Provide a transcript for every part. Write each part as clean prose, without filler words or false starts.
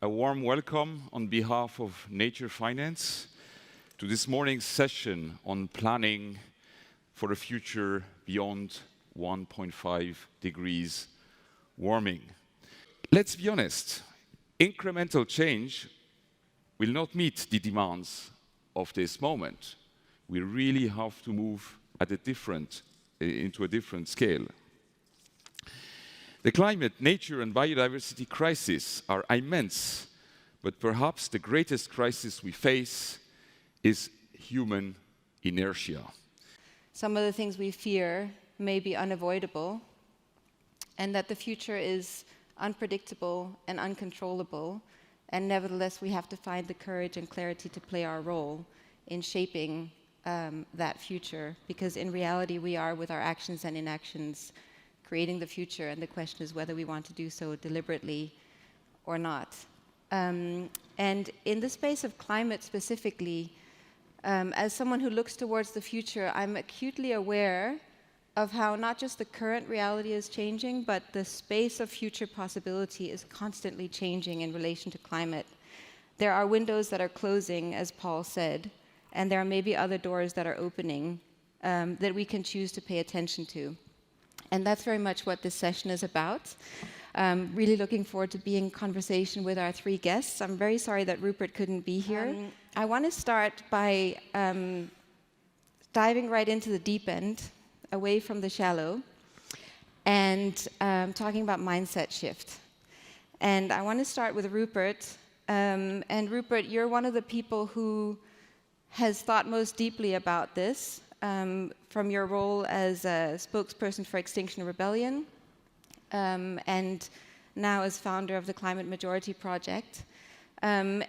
a warm welcome on behalf of Nature Finance to this morning's session on planning for a future beyond 1.5 degrees warming. Let's be honest, incremental change will not meet the demands of this moment. We really have to move at into a different scale. The climate, nature, and biodiversity crises are immense, but perhaps the greatest crisis we face is human inertia. Some of the things we fear may be unavoidable, and that the future is unpredictable and uncontrollable, and nevertheless we have to find the courage and clarity to play our role in shaping that future, because in reality we are, with our actions and inactions, creating the future, and the question is whether we want to do so deliberately or not. And in the space of climate specifically, as someone who looks towards the future, I'm acutely aware of how not just the current reality is changing, but the space of future possibility is constantly changing in relation to climate. There are windows that are closing, as Paul said, and there are maybe other doors that are opening that we can choose to pay attention to. And that's very much what this session is about. Really looking forward to being in conversation with our three guests. I'm very sorry that Rupert couldn't be here. I want to start by diving right into the deep end, away from the shallow, and talking about mindset shift. And I want to start with Rupert. And Rupert, you're one of the people who has thought most deeply about this, from your role as a spokesperson for Extinction Rebellion, and now as founder of the Climate Majority Project. And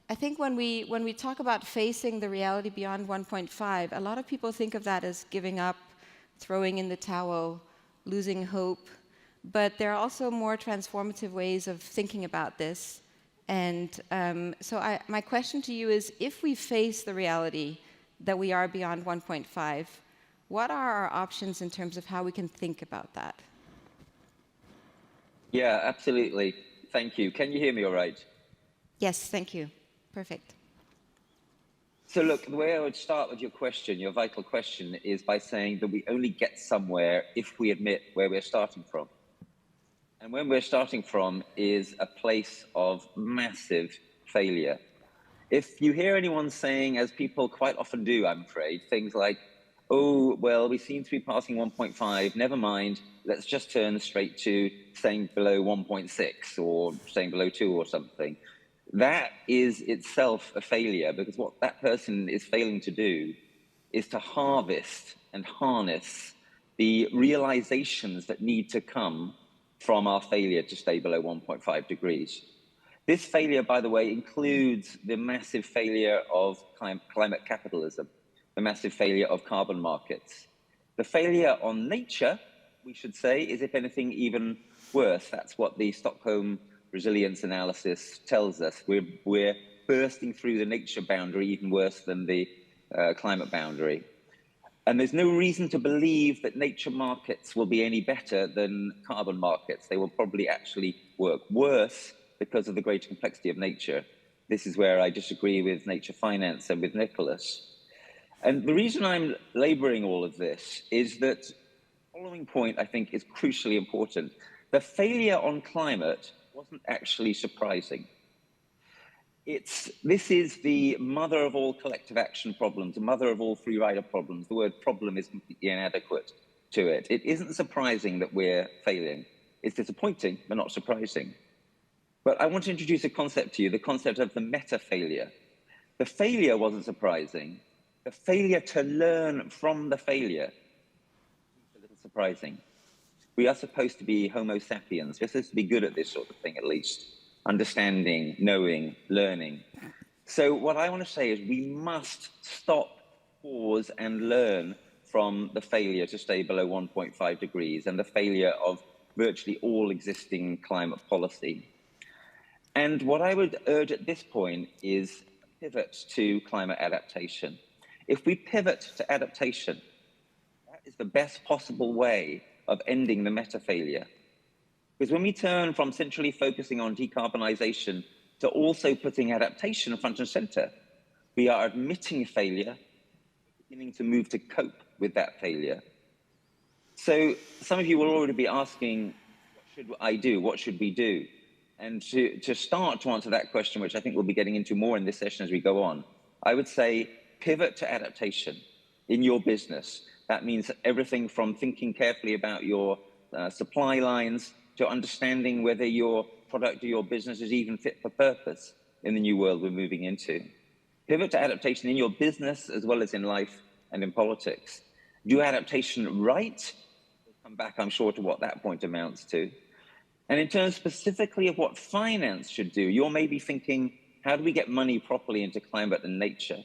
I think when we talk about facing the reality beyond 1.5, a lot of people think of that as giving up, throwing in the towel, losing hope. But there are also more transformative ways of thinking about this. And so my question to you is, if we face the reality that we are beyond 1.5, what are our options in terms of how we can think about that? Yeah, absolutely. Thank you. Can you hear me all right? Yes, thank you. Perfect. So look, the way I would start with your question, your vital question, is by saying that we only get somewhere if we admit where we're starting from. And where we're starting from is a place of massive failure. If you hear anyone saying, as people quite often do, I'm afraid, things like, oh, well, we seem to be passing 1.5, never mind, let's just turn straight to staying below 1.6 or staying below 2 or something. That is itself a failure, because what that person is failing to do is to harvest and harness the realizations that need to come from our failure to stay below 1.5 degrees. This failure, by the way, includes the massive failure of climate capitalism, the massive failure of carbon markets. The failure on nature, we should say, is, if anything, even worse. That's what the Stockholm resilience analysis tells us. We're bursting through the nature boundary even worse than the climate boundary. And there's no reason to believe that nature markets will be any better than carbon markets. They will probably actually work worse because of the greater complexity of nature. This is where I disagree with nature finance and with Nicholas. And the reason I'm laboring all of this is that the following point, I think, is crucially important. The failure on climate wasn't actually surprising. This is the mother of all collective action problems, the mother of all free rider problems. The word problem is completely inadequate to it. It isn't surprising that we're failing. It's disappointing, but not surprising. But I want to introduce a concept to you, the concept of the meta-failure. The failure wasn't surprising. The failure to learn from the failure is a little surprising. We are supposed to be Homo sapiens. We're supposed to be good at this sort of thing, at least. Understanding, knowing, learning. So what I want to say is we must stop, pause, and learn from the failure to stay below 1.5 degrees and the failure of virtually all existing climate policy. And what I would urge at this point is a pivot to climate adaptation. If we pivot to adaptation, that is the best possible way of ending the meta-failure. Because when we turn from centrally focusing on decarbonization to also putting adaptation front and center, we are admitting failure, beginning to move to cope with that failure. So some of you will already be asking, what should I do? What should we do? And to start to answer that question, which I think we'll be getting into more in this session as we go on, I would say pivot to adaptation in your business. That means everything from thinking carefully about your supply lines to understanding whether your product or your business is even fit for purpose in the new world we're moving into. Pivot to adaptation in your business as well as in life and in politics. Do adaptation right. We'll come back, I'm sure, to what that point amounts to. And in terms specifically of what finance should do, you're maybe thinking, how do we get money properly into climate and nature?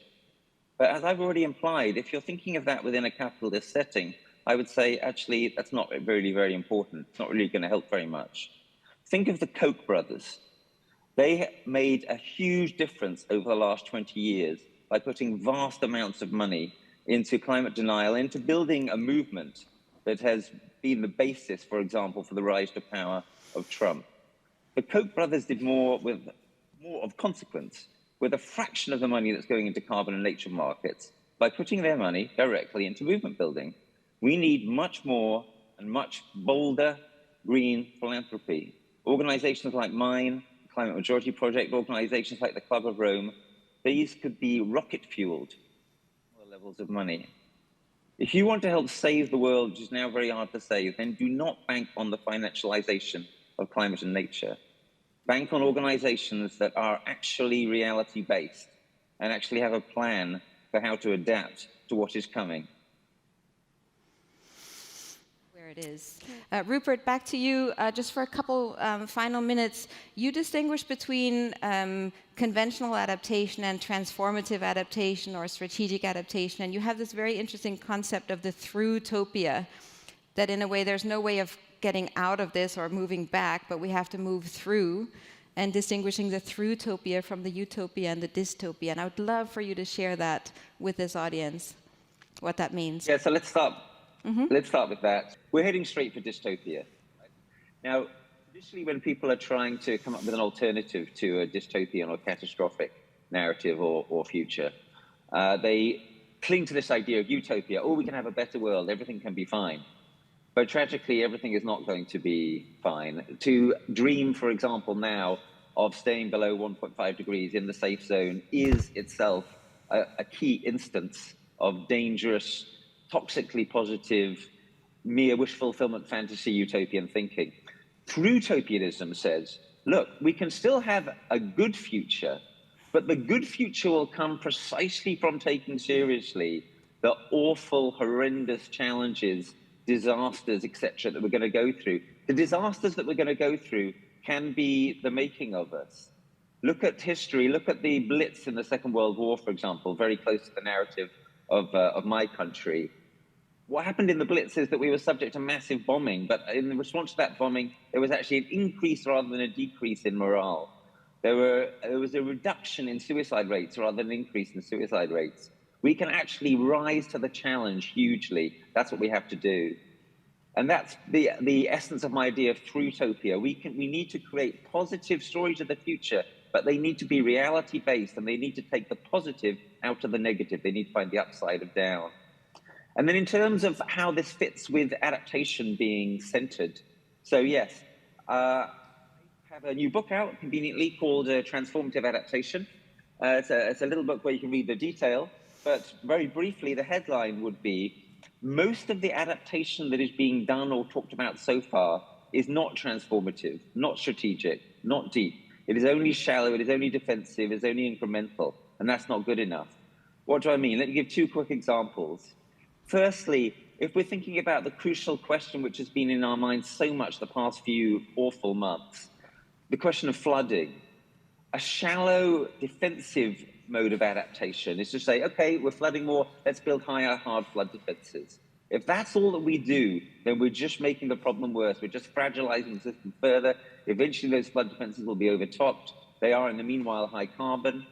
But as I've already implied, if you're thinking of that within a capitalist setting, I would say, actually, that's not really very important. It's not really going to help very much. Think of the Koch brothers. They made a huge difference over the last 20 years by putting vast amounts of money into climate denial, into building a movement that has been the basis, for example, for the rise to power of Trump. The Koch brothers did more with more of consequence, with a fraction of the money that's going into carbon and nature markets, by putting their money directly into movement building. We need much more and much bolder green philanthropy. Organizations like mine, the Climate Majority Project, organizations like the Club of Rome, these could be rocket fueled levels of money. If you want to help save the world, which is now very hard to save, then do not bank on the financialization of climate and nature. Bank on organizations that are actually reality-based and actually have a plan for how to adapt to what is coming. Where it is. Rupert, back to you, just for a couple final minutes. You distinguish between conventional adaptation and transformative adaptation or strategic adaptation, and you have this very interesting concept of the through-topia, that in a way there's no way of getting out of this or moving back, but we have to move through, and distinguishing the through-topia from the utopia and the dystopia. And I would love for you to share that with this audience, what that means. Yeah, so let's start with that. We're heading straight for dystopia. Now, traditionally when people are trying to come up with an alternative to a dystopian or catastrophic narrative or future, they cling to this idea of utopia. Oh, we can have a better world, everything can be fine. But tragically, everything is not going to be fine. To dream, for example, now of staying below 1.5 degrees in the safe zone is itself a key instance of dangerous, toxically positive, mere wish fulfillment fantasy utopian thinking. True-topianism says, look, we can still have a good future, but the good future will come precisely from taking seriously the awful, horrendous challenges, disasters, etc., that we're going to go through. The disasters that we're going to go through can be the making of us. Look at history, look at the Blitz in the Second World War, for example, very close to the narrative of my country. What happened in the Blitz is that we were subject to massive bombing, but in response to that bombing, there was actually an increase rather than a decrease in morale. There was a reduction in suicide rates rather than an increase in suicide rates. We can actually rise to the challenge hugely. That's what we have to do. And that's the essence of my idea of through-topia. We need to create positive stories of the future, but they need to be reality-based, and they need to take the positive out of the negative. They need to find the upside of down. And then in terms of how this fits with adaptation being centered, so yes, I have a new book out conveniently called Transformative Adaptation. It's a little book where you can read the detail. But very briefly, the headline would be, most of the adaptation that is being done or talked about so far is not transformative, not strategic, not deep. It is only shallow, it is only defensive, it is only incremental, and that's not good enough. What do I mean? Let me give two quick examples. Firstly, if we're thinking about the crucial question which has been in our minds so much the past few awful months, the question of flooding, a shallow defensive mode of adaptation is to say, okay, we're flooding more, let's build higher hard flood defenses. If that's all that we do, then we're just making the problem worse. We're just fragilizing the system further. Eventually those flood defenses will be overtopped. They are in the meanwhile high carbon.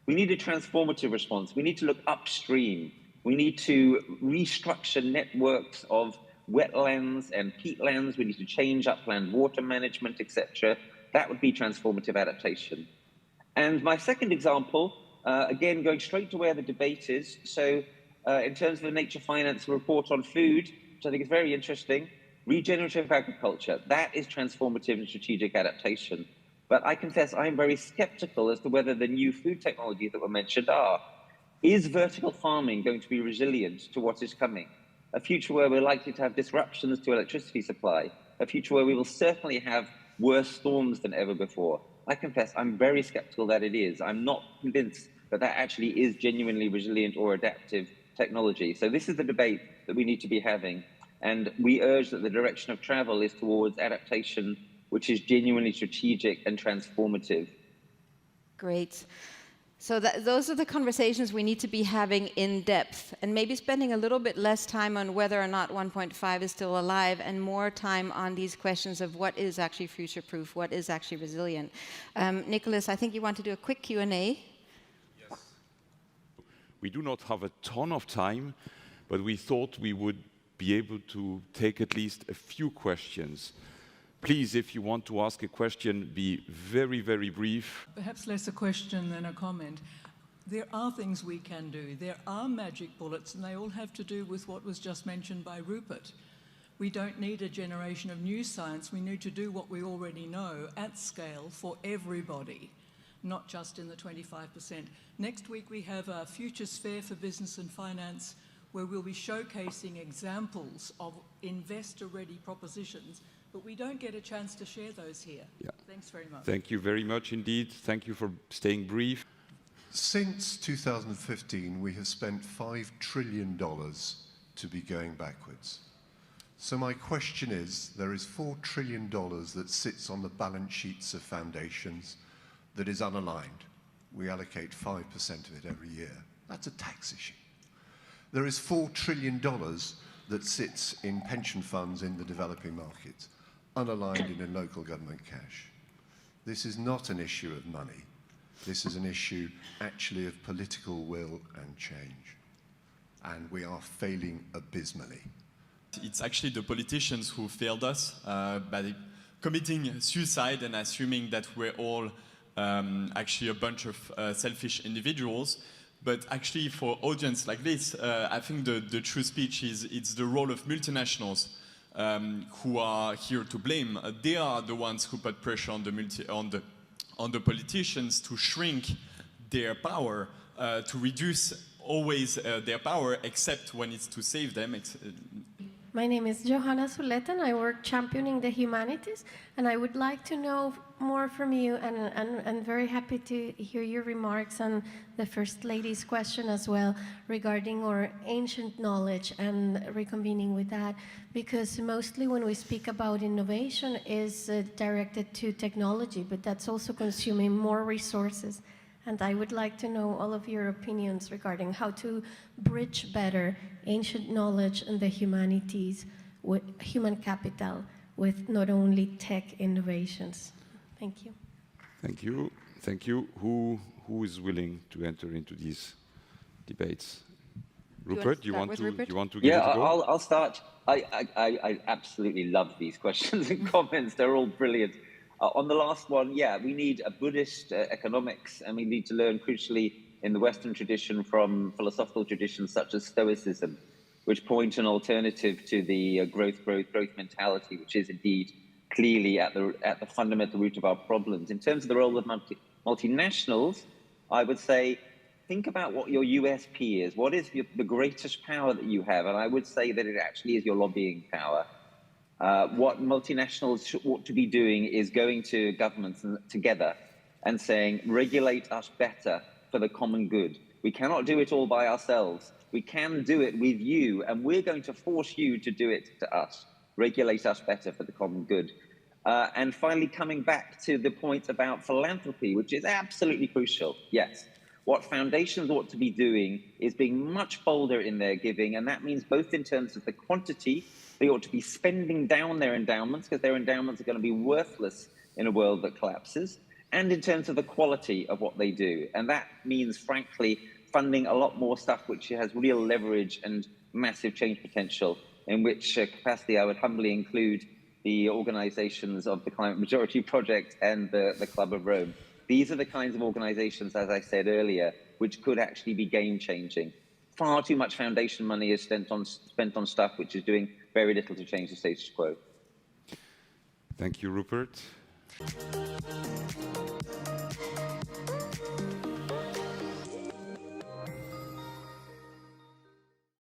We need a transformative response. We need to look upstream. We need to restructure networks of wetlands and peatlands. We need to change upland water management, etc. That would be transformative adaptation. And my second example, again, going straight to where the debate is. So in terms of the Nature Finance report on food, which I think is very interesting, regenerative agriculture, that is transformative and strategic adaptation. But I confess I'm very skeptical as to whether the new food technologies that were mentioned are. Is vertical farming going to be resilient to what is coming? A future where we're likely to have disruptions to electricity supply, a future where we will certainly have worse storms than ever before. I confess I'm very skeptical that it is. I'm not convinced that that actually is genuinely resilient or adaptive technology. So this is the debate that we need to be having. And we urge that the direction of travel is towards adaptation, which is genuinely strategic and transformative. Great. So those are the conversations we need to be having in depth, and maybe spending a little bit less time on whether or not 1.5 is still alive and more time on these questions of what is actually future-proof, what is actually resilient. Nicholas, I think you want to do a quick Q&A. Yes. We do not have a ton of time, but we thought we would be able to take at least a few questions. Please, if you want to ask a question, be very, very brief. Perhaps less a question than a comment. There are things we can do. There are magic bullets, and they all have to do with what was just mentioned by Rupert. We don't need a generation of new science. We need to do what we already know at scale for everybody, not just in the 25%. Next week, we have a Futures Fair for Business and Finance, where we'll be showcasing examples of investor-ready propositions, but we don't get a chance to share those here. Yeah. Thanks very much. Thank you very much indeed. Thank you for staying brief. Since 2015, we have spent $5 trillion to be going backwards. So my question is, there is $4 trillion that sits on the balance sheets of foundations that is unaligned. We allocate 5% of it every year. That's a tax issue. There is $4 trillion that sits in pension funds in the developing markets, unaligned in local government cash. This is not an issue of money. This is an issue actually of political will and change. And we are failing abysmally. It's actually the politicians who failed us by committing suicide and assuming that we're all actually a bunch of selfish individuals. But actually, for audience like this, I think the true speech is it's the role of multinationals who are here to blame. They are the ones who put pressure on the politicians to shrink their power, to reduce always their power, except when it's to save them. My name is Johanna Zuleta, and I work championing the humanities, and I would like to know more from you, and very happy to hear your remarks on the First Lady's question as well regarding our ancient knowledge and reconvening with that, because mostly when we speak about innovation is directed to technology, but that's also consuming more resources. And I would like to know all of your opinions regarding how to bridge better ancient knowledge and the humanities, with human capital, with not only tech innovations. Thank you. Thank you. Thank you. Who is willing to enter into these debates? Rupert, you want to give it a go? I'll start. I absolutely love these questions and comments. They're all brilliant. On the last one, yeah, we need a Buddhist economics, and we need to learn crucially in the Western tradition from philosophical traditions such as Stoicism, which point an alternative to the growth mentality, which is indeed clearly at the fundamental root of our problems. In terms of the role of multinationals, I would say, think about what your USP is. What is the greatest power that you have? And I would say that it actually is your lobbying power. What multinationals ought to be doing is going to governments together and saying, regulate us better for the common good. We cannot do it all by ourselves. We can do it with you, and we're going to force you to do it to us. Regulate us better for the common good. And finally, coming back to the point about philanthropy, which is absolutely crucial. Yes, what foundations ought to be doing is being much bolder in their giving, and that means both in terms of the quantity. They ought to be spending down their endowments, because their endowments are going to be worthless in a world that collapses, and in terms of the quality of what they do. And that means, frankly, funding a lot more stuff which has real leverage and massive change potential in which capacity I would humbly include the organizations of the Climate Majority Project and the Club of Rome. These are the kinds of organizations, as I said earlier, which could actually be game-changing. Far too much foundation money is spent on stuff which is doing very little to change the status quo. Thank you, Rupert.